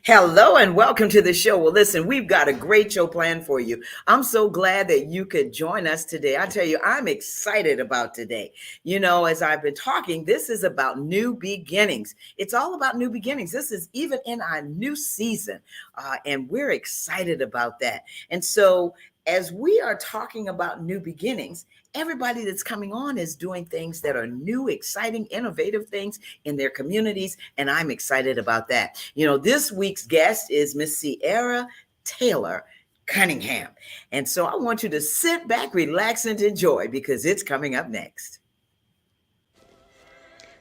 Hello and welcome to the show. Well, listen, we've got a great show planned for you. I'm so glad that you could join us today. I tell you, I'm excited about today. As I've been talking, this is about new beginnings. It's all about new beginnings. This is even in our new season, and we're excited about that. And so, as we are talking about new beginnings, everybody that's coming on is doing things that are new, exciting, innovative things in their communities. And I'm excited about that. This week's guest is Miss Sierra Tayler Cunningham. And so I want you to sit back, relax, and enjoy because it's coming up next.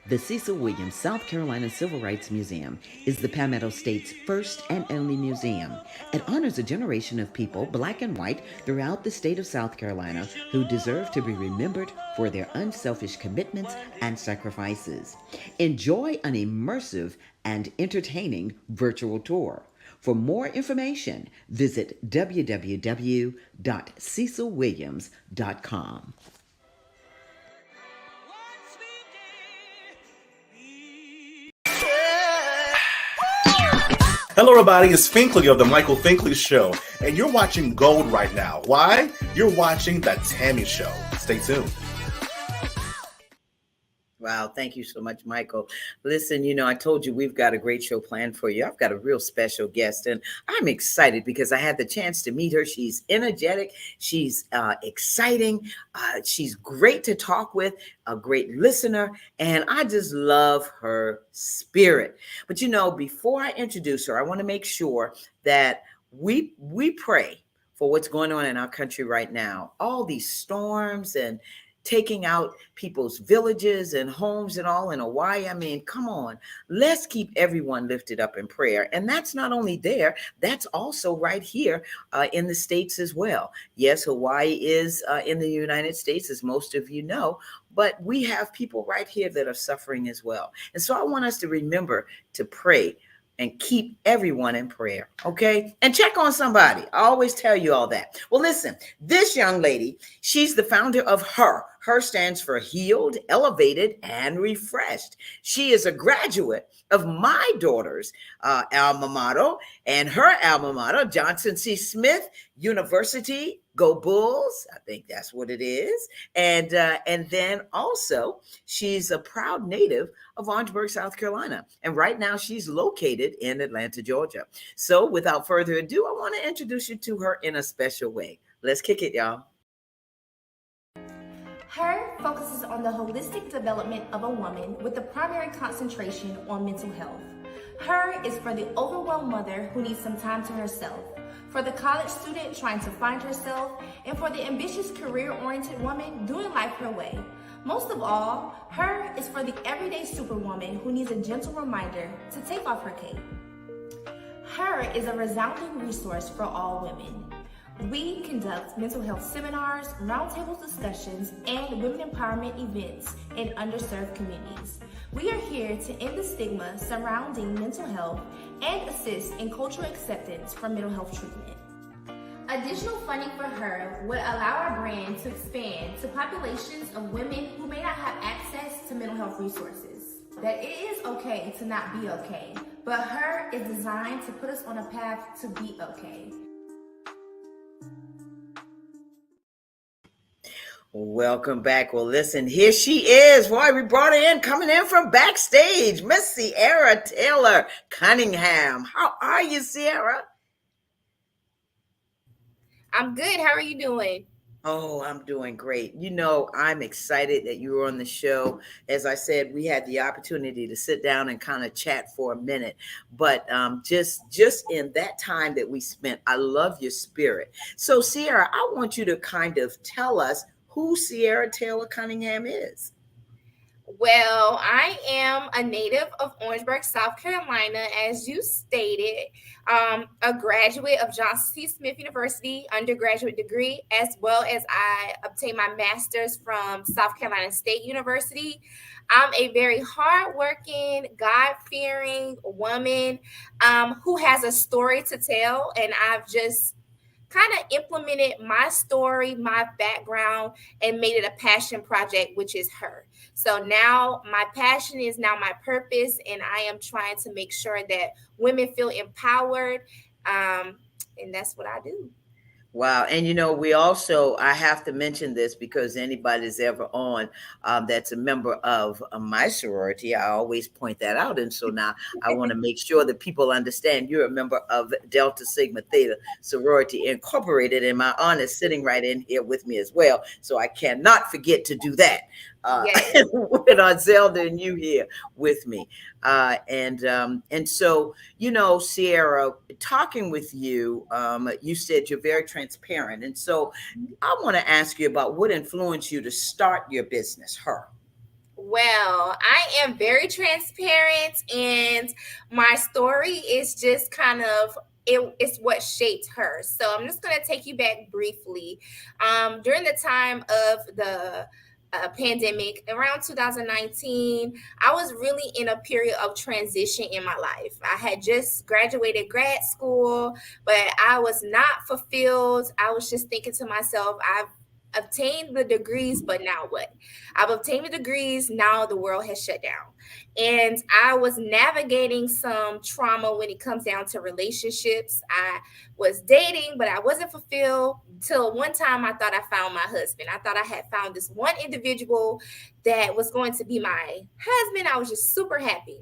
The Cecil Williams South Carolina Civil Rights Museum is the Palmetto State's first and only museum. It honors a generation of people, black and white, throughout the state of South Carolina who deserve to be remembered for their unselfish commitments and sacrifices. Enjoy an immersive and entertaining virtual tour. For more information, visit www.cecilwilliams.com. Hello, everybody. It's Finkley of The Michael Finkley Show, and you're watching Gold right now. Why? You're watching The Tammy Show. Stay tuned. Wow, thank you so much, Michael. Listen, I told you we've got a great show planned for you. I've got a real special guest, and I'm excited because I had the chance to meet her. She's energetic. She's exciting. She's great to talk with, a great listener, and I just love her spirit. But, before I introduce her, I want to make sure that we pray for what's going on in our country right now. All these storms and taking out people's villages and homes and all in Hawaii. I mean, come on, let's keep everyone lifted up in prayer. And that's not only there, that's also right here in the States as well. Yes, Hawaii is in the United States, as most of you know, but we have people right here that are suffering as well. And so I want us to remember to pray and keep everyone in prayer, okay? And check on somebody. I always tell you all that. Well, listen, this young lady, she's the founder of HER. HER stands for Healed, Elevated, and Refreshed. She is a graduate of my daughter's alma mater and her alma mater, Johnson C. Smith University. Go Bulls. I think that's what it is. And then also she's a proud native of Orangeburg, South Carolina. And right now she's located in Atlanta, Georgia. So without further ado, I want to introduce you to her in a special way. Let's kick it, y'all. HER focuses on the holistic development of a woman with the primary concentration on mental health. HER is for the overwhelmed mother who needs some time to herself, for the college student trying to find herself, and for the ambitious career-oriented woman doing life her way. Most of all, HER is for the everyday superwoman who needs a gentle reminder to take off her cape. HER is a resounding resource for all women. We conduct mental health seminars, roundtable discussions, and women empowerment events in underserved communities. We are here to end the stigma surrounding mental health and assist in cultural acceptance for mental health treatment. Additional funding for HER would allow our brand to expand to populations of women who may not have access to mental health resources. That it is okay to not be okay, but HER is designed to put us on a path to be okay. Welcome back. Well, listen, here she is. Boy, we brought her in, coming in from backstage, Miss Sierra Tayler Cunningham. How are you, Sierra? I'm good. How are you doing? Oh, I'm doing great. I'm excited that you were on the show. As I said, we had the opportunity to sit down and kind of chat for a minute. But just in that time that we spent, I love your spirit. So, Sierra, I want you to kind of tell us who Sierra Tayler Cunningham is. Well, I am a native of Orangeburg, South Carolina, as you stated, a graduate of Johnson C. Smith University undergraduate degree, as well as I obtained my master's from South Carolina State University. I'm a very hardworking, God-fearing woman who has a story to tell, and I've just kind of implemented my story, my background, and made it a passion project, which is her. So now my passion is now my purpose, and I am trying to make sure that women feel empowered. And that's what I do. Wow. And we also, I have to mention this because anybody's ever on that's a member of my sorority, I always point that out. And so now I want to make sure that people understand you're a member of Delta Sigma Theta Sorority Incorporated. And my aunt is sitting right in here with me as well. So I cannot forget to do that. Yes. With Aunt Zelda and you here with me. And so, Sierra, talking with you, you said you're very transparent. And so I want to ask you about what influenced you to start your business, Her. Well, I am very transparent, and my story is just kind of it's what shaped her. So I'm just going to take you back briefly. During the time of the pandemic around 2019, I was really in a period of transition in my life. I had just graduated grad school, but I was not fulfilled. I was just thinking to myself, I've obtained the degrees, but now what? I've obtained the degrees, now the world has shut down. And I was navigating some trauma when it comes down to relationships. I was dating, but I wasn't fulfilled till one time I thought I found my husband. I thought I had found this one individual that was going to be my husband. I was just super happy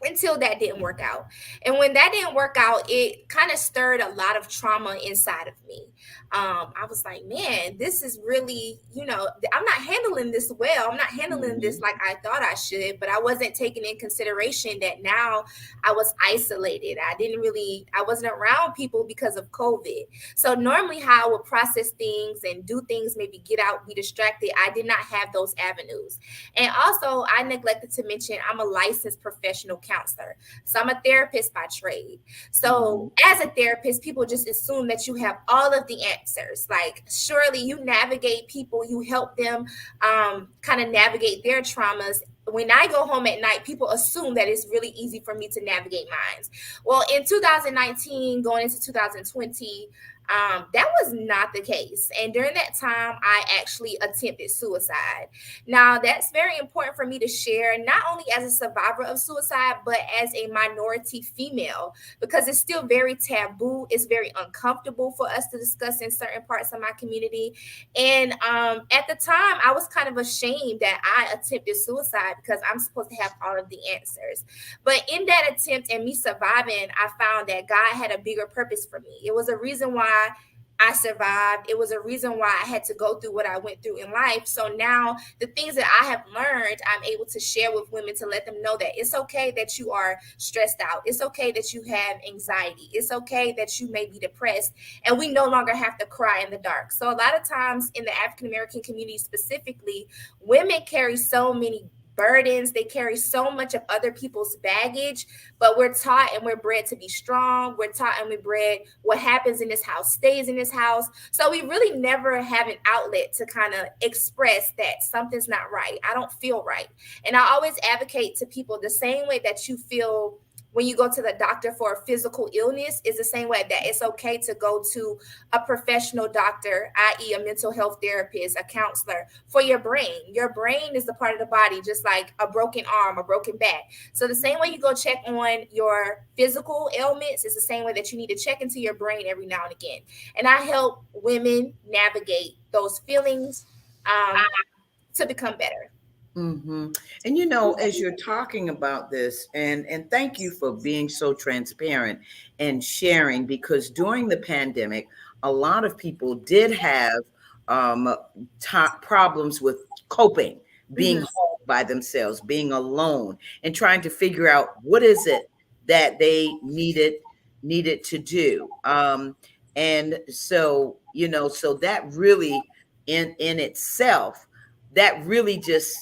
until that didn't work out. And when that didn't work out, it kind of stirred a lot of trauma inside of me. I was like, man, this is really, I'm not handling this well. I'm not handling this like I thought I should, but I wasn't taking in consideration that now I was isolated. I wasn't around people because of COVID. So normally how I would process things and do things, maybe get out, be distracted, I did not have those avenues. And also I neglected to mention I'm a licensed professional counselor. So I'm a therapist by trade. So as a therapist, people just assume that you have all of the answers. Like, surely you navigate people, you help them kind of navigate their traumas. When I go home at night, people assume that it's really easy for me to navigate mine. Well, in 2019, going into 2020, that was not the case. And during that time, I actually attempted suicide. Now, that's very important for me to share, not only as a survivor of suicide, but as a minority female, because it's still very taboo. It's very uncomfortable for us to discuss in certain parts of my community. And at the time, I was kind of ashamed that I attempted suicide because I'm supposed to have all of the answers. But in that attempt and me surviving, I found that God had a bigger purpose for me. It was a reason why I survived. It was a reason why I had to go through what I went through in life. So now the things that I have learned, I'm able to share with women to let them know that it's okay that you are stressed out. It's okay that you have anxiety. It's okay that you may be depressed, and we no longer have to cry in the dark. So a lot of times in the African American community specifically, women carry so many burdens. They carry so much of other people's baggage, but we're taught and we're bred to be strong. We're taught and we're bred what happens in this house stays in this house. So we really never have an outlet to kind of express that something's not right. I don't feel right. And I always advocate to people the same way that you feel when you go to the doctor for a physical illness is the same way that it's okay to go to a professional doctor, i.e. a mental health therapist, a counselor, for your brain. Your brain is the part of the body, just like a broken arm, a broken back. So the same way you go check on your physical ailments is the same way that you need to check into your brain every now and again. And I help women navigate those feelings to become better. Mm-hmm. And as you're talking about this, and thank you for being so transparent and sharing, because during the pandemic, a lot of people did have problems with coping, being home by themselves, being alone, and trying to figure out what is it that they needed to do. And so, so that really in itself, that really just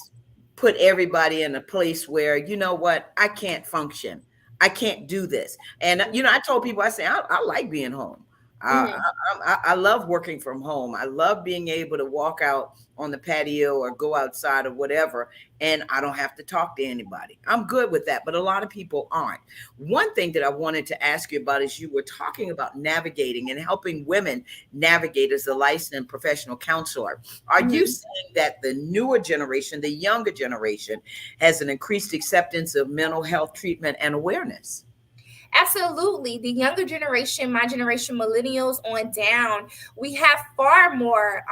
put everybody in a place where, what, I can't function. I can't do this. And, I told people, I say, I like being home. I, I love working from home. I love being able to walk out on the patio or go outside or whatever, and I don't have to talk to anybody. I'm good with that, but a lot of people aren't. One thing that I wanted to ask you about is you were talking about navigating and helping women navigate as a licensed professional counselor. Are you saying that the newer generation, the younger generation, has an increased acceptance of mental health treatment and awareness? Absolutely. The younger generation, my generation, millennials on down, we have far more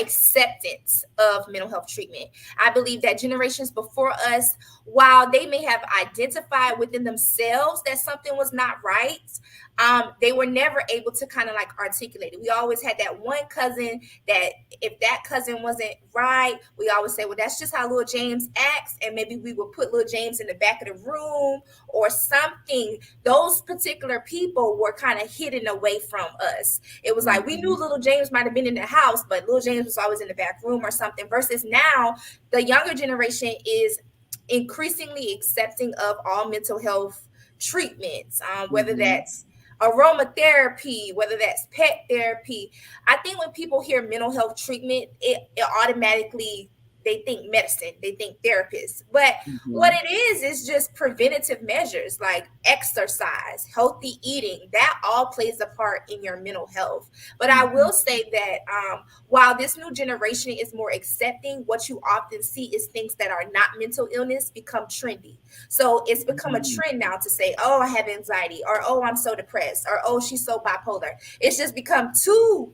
acceptance of mental health treatment. I believe that generations before us, while they may have identified within themselves that something was not right, they were never able to kind of like articulate it. We always had that one cousin that if that cousin wasn't right, we always say, well, that's just how little James acts. And maybe we would put little James in the back of the room or something. Those particular people were kind of hidden away from us. It was like we knew little James might have been in the house, but little James was always in the back room or something. Versus now, the younger generation is increasingly accepting of all mental health treatments, whether that's aromatherapy, whether that's pet therapy. I think when people hear mental health treatment, it automatically they think medicine, they think therapists. But what it is just preventative measures like exercise, healthy eating. That all plays a part in your mental health. But I will say that while this new generation is more accepting, what you often see is things that are not mental illness become trendy. So it's become a trend now to say, oh, I have anxiety, or oh, I'm so depressed, or oh, she's so bipolar. It's just become too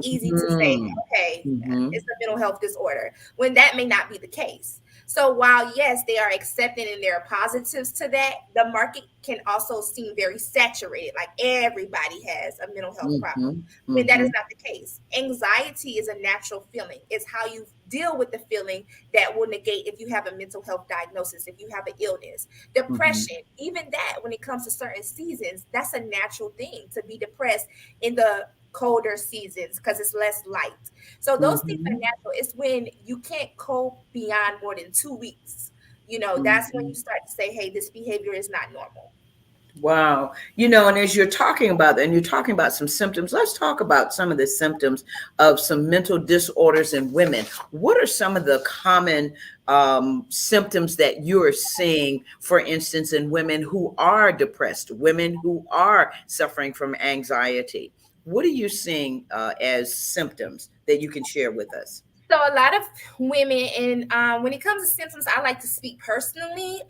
easy to say, okay, it's a mental health disorder, when that may not be the case. So while yes, they are accepting and there are positives to that, the market can also seem very saturated, like everybody has a mental health problem, when that is not the case. Anxiety is a natural feeling. It's how you deal with the feeling that will negate if you have a mental health diagnosis, if you have an illness. Depression, even that, when it comes to certain seasons, that's a natural thing to be depressed in the colder seasons because it's less light. So those things are natural. It's when you can't cope beyond more than 2 weeks. That's when you start to say, hey, this behavior is not normal. Wow. And as you're talking about, and you're talking about some symptoms, let's talk about some of the symptoms of some mental disorders in women. What are some of the common symptoms that you're seeing, for instance, in women who are depressed, women who are suffering from anxiety? What are you seeing as symptoms that you can share with us? So a lot of women, and when it comes to symptoms, I like to speak personally.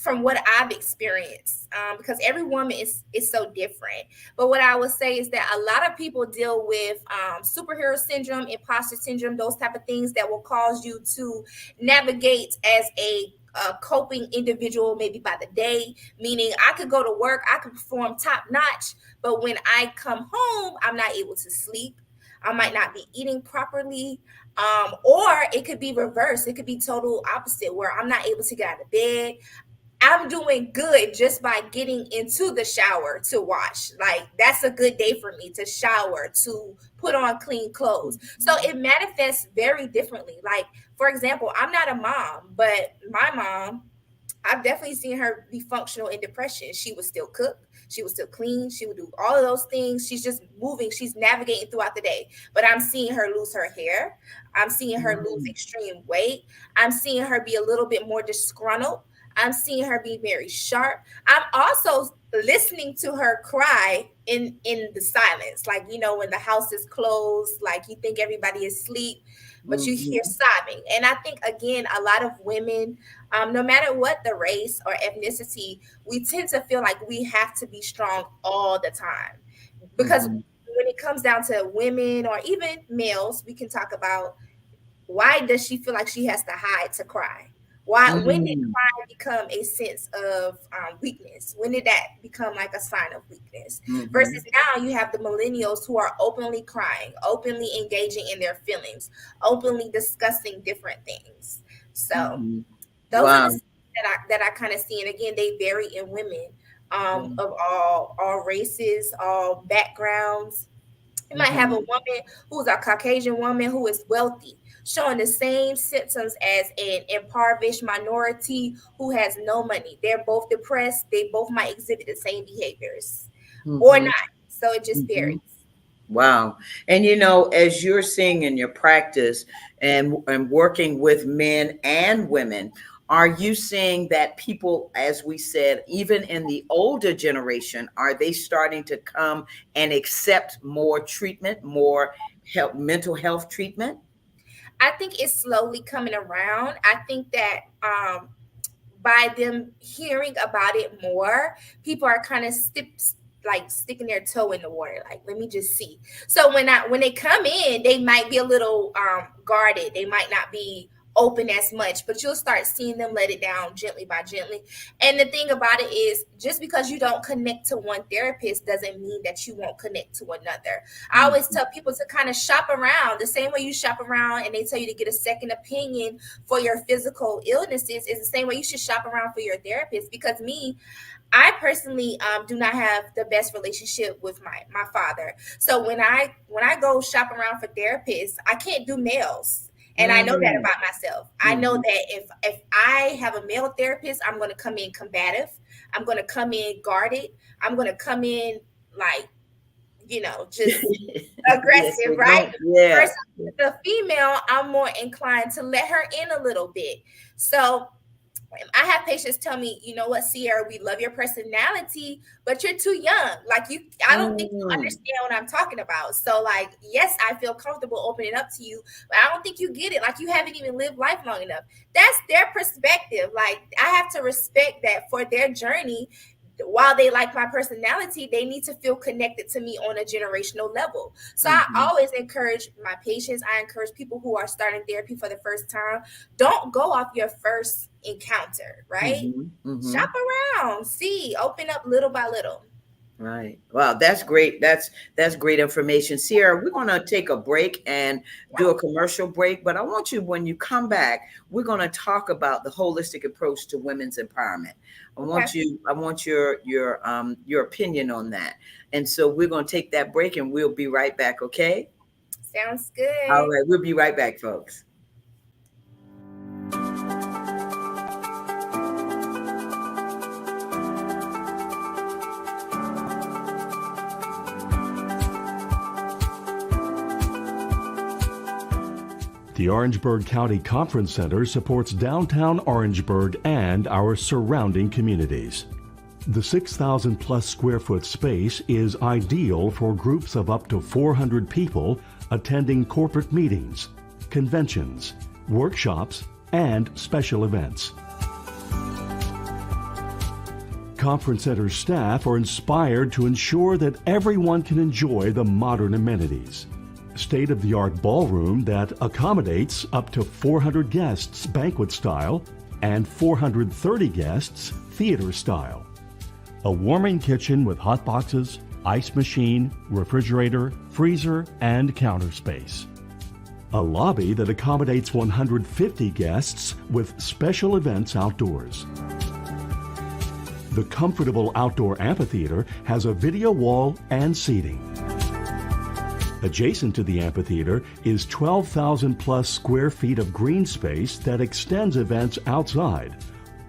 From what I've experienced, because every woman is so different. But what I would say is that a lot of people deal with superhero syndrome, imposter syndrome, those type of things that will cause you to navigate as a coping individual, maybe by the day. Meaning, I could go to work, I could perform top notch, but when I come home, I'm not able to sleep. I might not be eating properly. Or it could be reversed. It could be total opposite, where I'm not able to get out of bed. I'm doing good just by getting into the shower to wash. Like, that's a good day for me to shower, to put on clean clothes. So it manifests very differently. Like, for example, I'm not a mom, but my mom, I've definitely seen her be functional in depression. She would still cook. She would still clean. She would do all of those things. She's just moving. She's navigating throughout the day. But I'm seeing her lose her hair. I'm seeing her lose extreme weight. I'm seeing her be a little bit more disgruntled. I'm seeing her be very sharp. I'm also listening to her cry in the silence. Like, when the house is closed, like you think everybody is asleep, but you hear sobbing. And I think, again, a lot of women, no matter what the race or ethnicity, we tend to feel like we have to be strong all the time. Because when it comes down to women or even males, we can talk about, why does she feel like she has to hide to cry? When did cry become a sense of weakness? When did that become like a sign of weakness? Versus now you have the millennials who are openly crying, openly engaging in their feelings, openly discussing different things. So those are the things that I kind of see. And again, they vary in women of all races, all backgrounds. You might have a woman who's a Caucasian woman who is wealthy, showing the same symptoms as an impoverished minority who has no money. They're both depressed. They both might exhibit the same behaviors. or Mhm. not. So it just Mhm. varies. Wow. And as you're seeing in your practice and working with men and women, are you seeing that people, as we said, even in the older generation, are they starting to come and accept more treatment, more mental health treatment? I think it's slowly coming around. I think that by them hearing about it more, people are kind of like sticking their toe in the water. Like, let me just see. So when they come in, they might be a little guarded. They might not be open as much, but you'll start seeing them let it down gently by gently. And the thing about it is, just because you don't connect to one therapist doesn't mean that you won't connect to another. I always Mhm. tell people to kind of shop around the same way you shop around and they tell you to get a second opinion for your physical illnesses, is the same way you should shop around for your therapist. Because I personally do not have the best relationship with my father. So when I go shop around for therapists, I can't do males. And I know that Mhm. about myself. I know Mhm. that if I have a male therapist, I'm going to come in combative. I'm going to come in guarded. I'm going to come in like, just Yes, aggressive, they right? don't. Yeah. Versus the female, I'm more inclined to let her in a little bit. So I have patients tell me, you know what, Sierra, we love your personality, but you're too young. Like I don't think you Mm. understand what I'm talking about. So like, yes, I feel comfortable opening up to you, but I don't think you get it. Like you haven't even lived life long enough. That's their perspective. Like I have to respect that for their journey. While they like my personality, they need to feel connected to me on a generational level. So I Mhm. always encourage my patients, I encourage people who are starting therapy for the first time, don't go off your first encounter, right? Mhm. Shop Mhm. around, see, open up little by little. Right. Wow, that's great. That's great information. Sierra, we're going to take a break and do a commercial break, but I want you, when you come back, we're going to talk about the holistic approach to women's empowerment. Okay. I want your opinion on that. And so we're going to take that break and we'll be right back, okay? Sounds All good. right, we'll be right back, folks. The Orangeburg County Conference Center supports downtown Orangeburg and our surrounding communities. The 6,000 plus square foot space is ideal for groups of up to 400 people attending corporate meetings, conventions, workshops, and special events. Conference Center staff are inspired to ensure that everyone can enjoy the modern amenities. State-of-the-art ballroom that accommodates up to 400 guests banquet style and 430 guests theater style. A warming kitchen with hot boxes, ice machine, refrigerator, freezer, and counter space. A lobby that accommodates 150 guests with special events outdoors. The comfortable outdoor amphitheater has a video wall and seating. Adjacent to the amphitheater is 12,000 plus square feet of green space that extends events outside,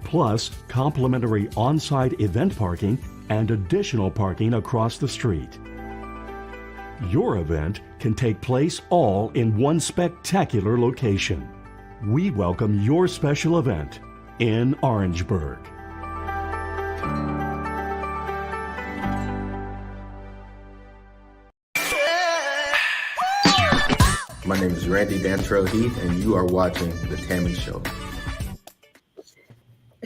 plus complimentary on-site event parking and additional parking across the street. Your event can take place all in one spectacular location. We welcome your special event in Orangeburg. My name is Randy Dantrell Heath, and you are watching The Tammy Show.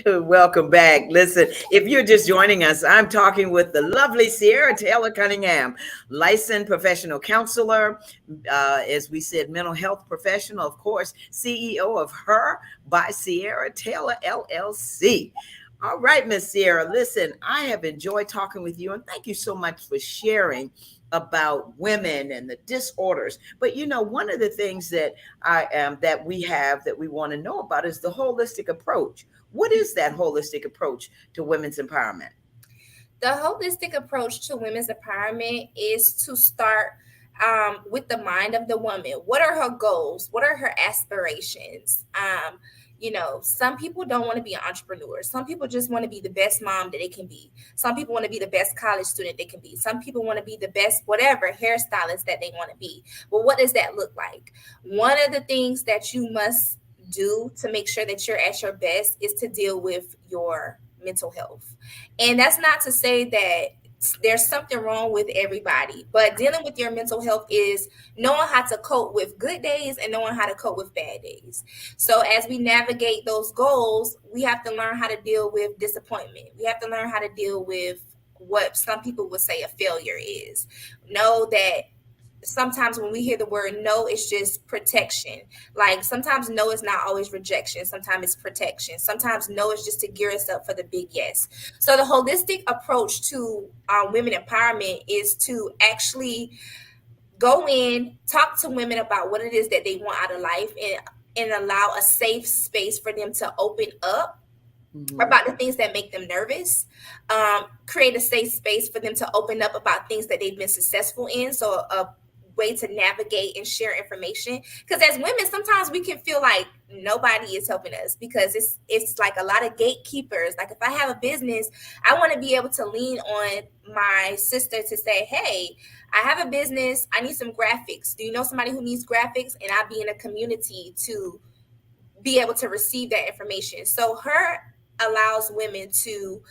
Welcome back. Listen, if you're just joining us, I'm talking with the lovely Sierra Taylor Cunningham, licensed professional counselor, as we said, mental health professional, of course, CEO of Her by Sierra Taylor LLC. All right, Miss Sierra, listen, I have enjoyed talking with you, and thank you so much for sharing about women and the disorders. But one of the things that that we want to know about is the holistic approach. What is that holistic approach to women's empowerment? The holistic approach to women's empowerment is to start with the mind of the woman. What are her goals? What are her aspirations? Some people don't want to be an entrepreneur. Some people just want to be the best mom that they can be. Some people want to be the best college student they can be. Some people want to be the best whatever hairstylist that they want to be. Well, what does that look like? One of the things that you must do to make sure that you're at your best is to deal with your mental health. And that's not to say that there's something wrong with everybody, but dealing with your mental health is knowing how to cope with good days and knowing how to cope with bad days. So as we navigate those goals, we have to learn how to deal with disappointment. We have to learn how to deal with what some people would say a failure is. Know that sometimes when we hear the word no, it's just protection. Like sometimes no is not always rejection. Sometimes it's protection. Sometimes no is just to gear us up for the big yes. So the holistic approach to women empowerment is to actually go in, talk to women about what it is that they want out of life, and allow a safe space for them to open up about the things that make them nervous, create a safe space for them to open up about things that they've been successful in. So a way to navigate and share information, because as women sometimes we can feel like nobody is helping us because it's like a lot of gatekeepers. Like if I have a business, I want to be able to lean on my sister to say, hey, I have a business, I need some graphics, do you know somebody who needs graphics? And I'll be in a community to be able to receive that information. So her allows women to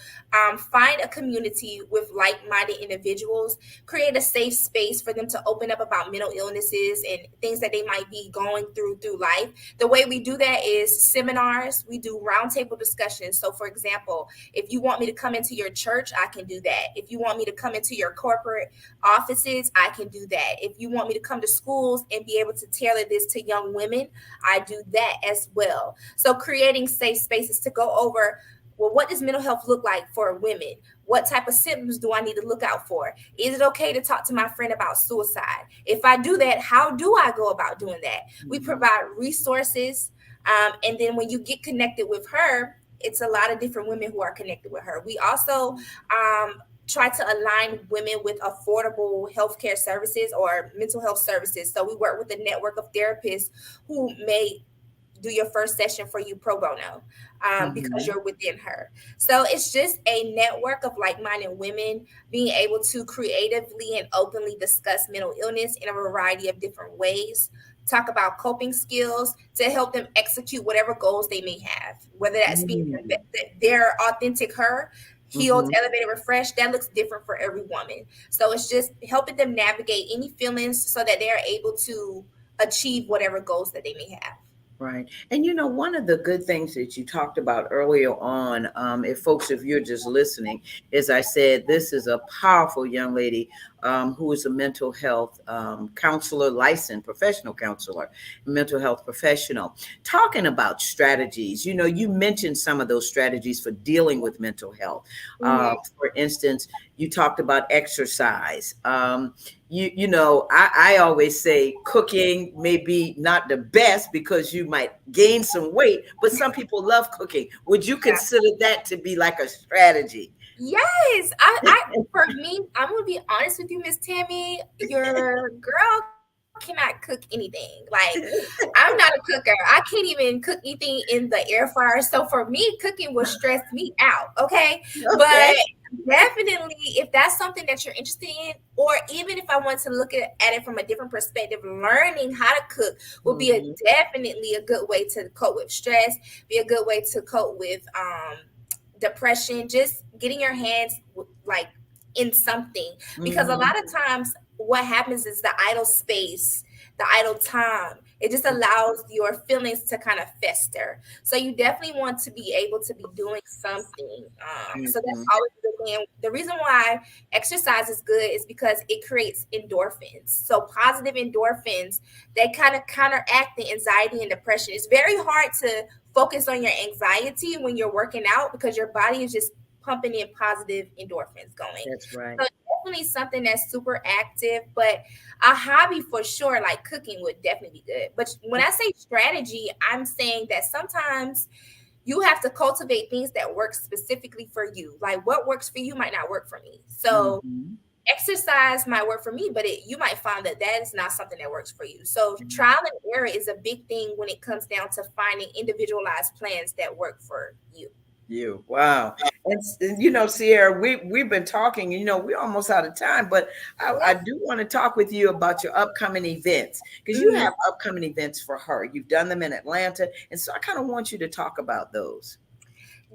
find a community with like-minded individuals, create a safe space for them to open up about mental illnesses and things that they might be going through life. The way we do that is seminars. We do roundtable discussions. So for example, if you want me to come into your church, I can do that. If you want me to come into your corporate offices, I can do that. If you want me to come to schools and be able to tailor this to young women, I do that as well. So creating safe spaces to go over, well, what does mental health look like for women? What type of symptoms do I need to look out for? Is it okay to talk to my friend about suicide? If I do that, how do I go about doing that? We provide resources. And then when you get connected with her, it's a lot of different women who are connected with her. We also try to align women with affordable healthcare services or mental health services. So we work with a network of therapists who may do your first session for you pro bono because you're within her. So it's just a network of like-minded women being able to creatively and openly discuss mental illness in a variety of different ways, talk about coping skills to help them execute whatever goals they may have, whether that's being their authentic her, healed, elevated, refreshed. That looks different for every woman. So it's just helping them navigate any feelings so that they're able to achieve whatever goals that they may have. Right. And one of the good things that you talked about earlier on, if you're just listening, is I said, this is a powerful young lady who is a mental health counselor, licensed professional counselor, mental health professional, talking about strategies. You mentioned some of those strategies for dealing with mental health. For instance, you talked about exercise. I always say cooking may be not the best because you might gain some weight, but some people love cooking. Would you consider that to be like a strategy? Yes. I for me, I'm gonna be honest with you, Miss Tammy. Your girl cannot cook anything. Like, I'm not a cooker. I can't even cook anything in the air fryer. So for me, cooking will stress me out. Okay. But definitely, if that's something that you're interested in, or even if I want to look at it from a different perspective, learning how to cook will be definitely a good way to cope with stress, be a good way to cope with depression, just getting your hands like in something. Because a lot of times what happens is the idle space, the idle time, it just allows your feelings to kind of fester. So you definitely want to be able to be doing something. So that's always a good thing. The reason why exercise is good is because it creates endorphins. So positive endorphins, they kind of counteract the anxiety and depression. It's very hard to focus on your anxiety when you're working out because your body is just pumping in positive endorphins going. That's right. So definitely something that's super active, but a hobby for sure, like cooking would definitely be good. But when I say strategy, I'm saying that sometimes you have to cultivate things that work specifically for you. Like what works for you might not work for me. So exercise might work for me, but you might find that that is not something that works for you. So trial and error is a big thing when it comes down to finding individualized plans that work for you. Wow. And you know, Sierra, we've been talking, you know, we're almost out of time, but I do want to talk with you about your upcoming events, because you have upcoming events for her. You've done them in Atlanta, and so I kind of want you to talk about those.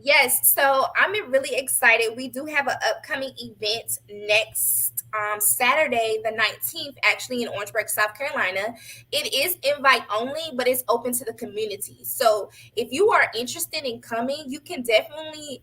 Yes, so I'm really excited. We do have an upcoming event next Saturday, the 19th, actually in Orangeburg, South Carolina. It is invite only, but it's open to the community. So if you are interested in coming, you can definitely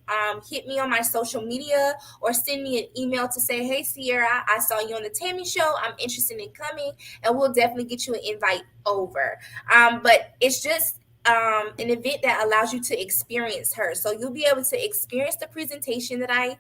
hit me on my social media or send me an email to say, hey, Sierra, I saw you on the Tammy show. I'm interested in coming, and we'll definitely get you an invite over. But it's just an event that allows you to experience her. So you'll be able to experience the presentation that I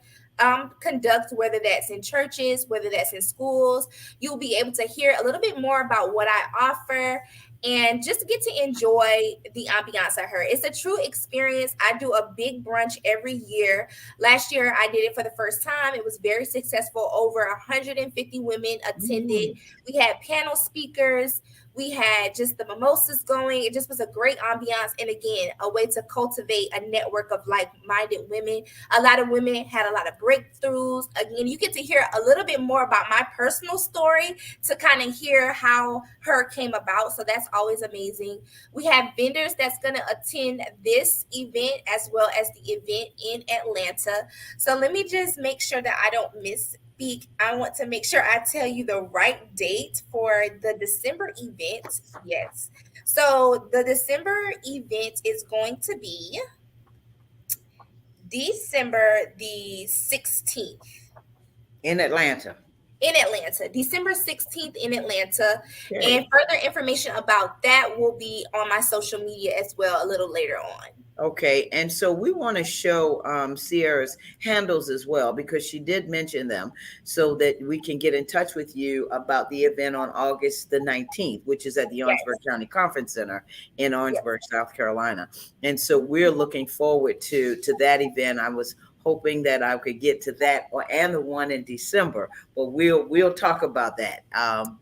conduct, whether that's in churches, whether that's in schools. You'll be able to hear a little bit more about what I offer and just get to enjoy the ambiance of her. It's a true experience. I do a big brunch every year. Last year, I did it for the first time. It was very successful. Over 150 women attended. We had panel speakers. We had just the mimosas going. It just was a great ambiance. And again, a way to cultivate a network of like-minded women. A lot of women had a lot of breakthroughs. Again, you get to hear a little bit more about my personal story to kind of hear how her came about. So that's always amazing. We have vendors that's going to attend this event as well as the event in Atlanta. So let me just make sure that I don't misspeak. I want to make sure I tell you the right date for the December event. Yes. So the December event is going to be December the 16th. In Atlanta. December 16th in Atlanta. Okay. And further information about that will be on my social media as well a little later on. Okay, and so we want to show Sierra's handles as well, because she did mention them, so that we can get in touch with you about the event on August the 19th, which is at the Orangeburg County Conference Center in Orangeburg, South Carolina. And so we're looking forward to that event. I was hoping that I could get to that and the one in December, but we'll talk about that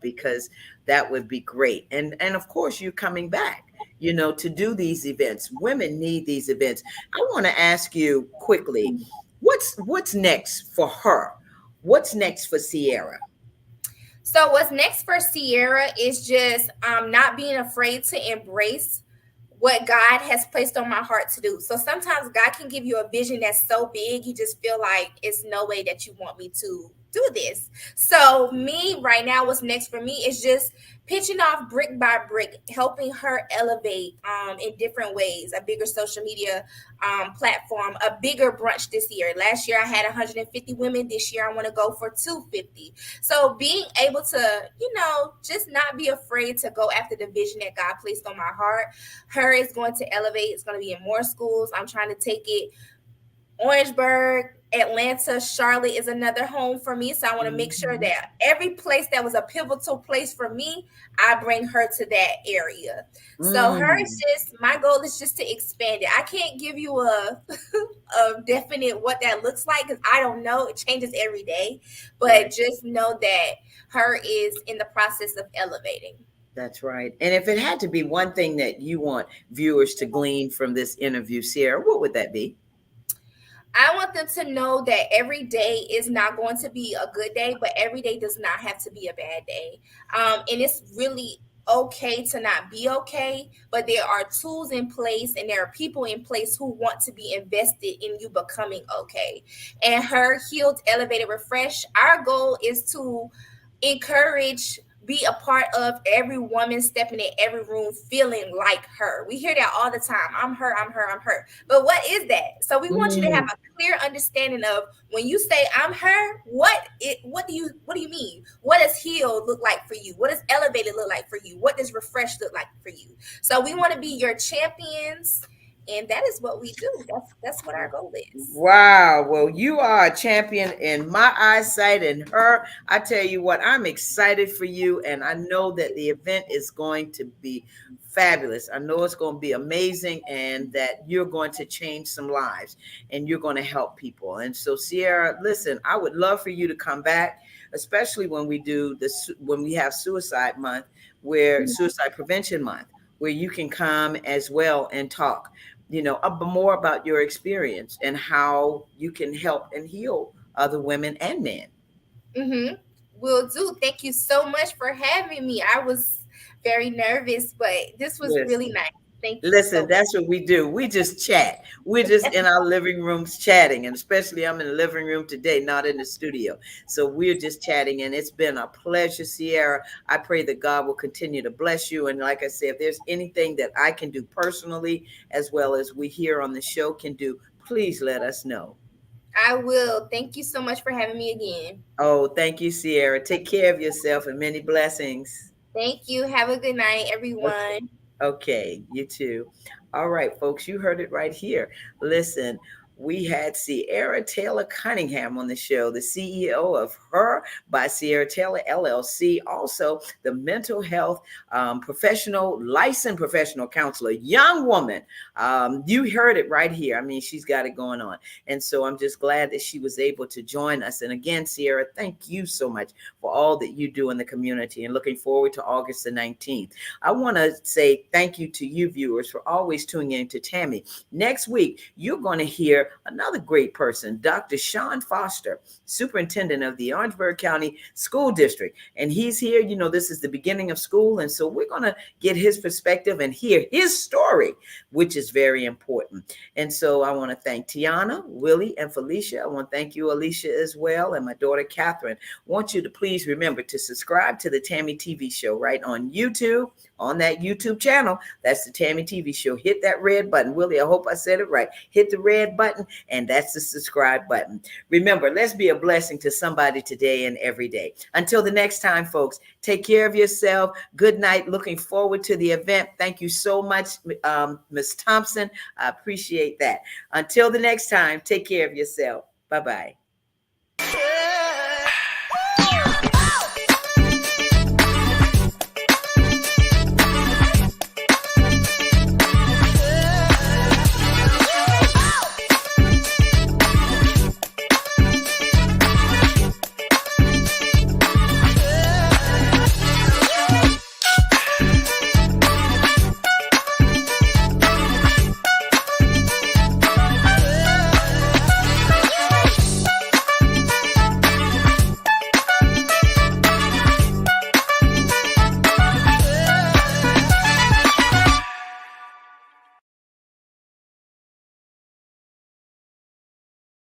because that would be great. And of course, you're coming back, you know, to do these events. Women need these events. I want to ask you quickly, what's next for her? What's next for Sierra? So what's next for Sierra is just not being afraid to embrace what God has placed on my heart to do. So sometimes God can give you a vision that's so big, you just feel like it's no way that you want me to do this. So me right now, what's next for me is just pitching off brick by brick, helping her elevate in different ways, a bigger social media platform, a bigger brunch this year. Last year I had 150 women. This year I want to go for 250. So being able to, you know, just not be afraid to go after the vision that God placed on my heart. Her is going to elevate. It's going to be in more schools. I'm trying to take it Orangeburg, Atlanta, Charlotte is another home for me. So I want to make sure that every place that was a pivotal place for me, I bring her to that area. So her is just, my goal is just to expand it. I can't give you a definite what that looks like because I don't know. It changes every day. But just know that her is in the process of elevating. That's right. And if it had to be one thing that you want viewers to glean from this interview, Sierra, what would that be? I want them to know that every day is not going to be a good day, but every day does not have to be a bad day. And it's really okay to not be okay, but there are tools in place and there are people in place who want to be invested in you becoming okay. And her Healed, Elevated, Refresh, our goal is to encourage, be a part of every woman stepping in every room feeling like her. We hear that all the time. I'm her, I'm her, I'm her. But what is that? So we want you to have a clear understanding of when you say I'm her, what do you mean? What does healed look like for you? What does elevated look like for you? What does refreshed look like for you? So we want to be your champions. And that is what we do. That's what our goal is. Wow. Well, you are a champion in my eyesight, and her, I tell you what, I'm excited for you. And I know that the event is going to be fabulous. I know it's going to be amazing, and that you're going to change some lives and you're going to help people. And so, Sierra, listen, I would love for you to come back, especially when we do this, when we have Suicide Month, where Suicide Prevention Month, where you can come as well and talk, more about your experience and how you can help and heal other women and men. Mm-hmm. Will do. Thank you so much for having me. I was very nervous, but this was really Listen, nice. Thank you so listen, that's what we do. We just chat. We're just in our living rooms chatting. And especially I'm in the living room today, not in the studio. So we're just chatting. And it's been a pleasure, Sierra. I pray that God will continue to bless you. And like I said, if there's anything that I can do personally, as well as we here on the show can do, please let us know. I will. Thank you so much for having me again. Oh, thank you, Sierra. Take care of yourself and many blessings. Thank you. Have a good night, Okay. everyone. Okay, you too. All right, folks, you heard it right here. Listen, we had Sierra Taylor Cunningham on the show, the CEO of Her by Sierra Taylor LLC, also the mental health professional, licensed professional counselor, young woman. You heard it right here. I mean, she's got it going on. And so I'm just glad that she was able to join us. And again, Sierra, thank you so much for all that you do in the community, and looking forward to August the 19th. I want to say thank you to you viewers for always tuning in to Tammy. Next week, you're going to hear another great person, Dr. Sean Foster, superintendent of the Orangeburg County School District. And he's here, this is the beginning of school. And so we're going to get his perspective and hear his story, which is very important. And so I want to thank Tiana, Willie, and Felicia. I want to thank you, Alicia, as well, and my daughter, Catherine. I want you to please remember to subscribe to the Tammy TV show right on YouTube, on that YouTube channel. That's the Tammy TV show. Hit that red button. Willie, I hope I said it right. Hit the red button, and that's the subscribe button. Remember, let's be a blessing to somebody today and every day. Until the next time, folks, take care of yourself. Good night. Looking forward to the event. Thank you so much, Ms. Thompson. I appreciate that. Until the next time, take care of yourself. Bye-bye.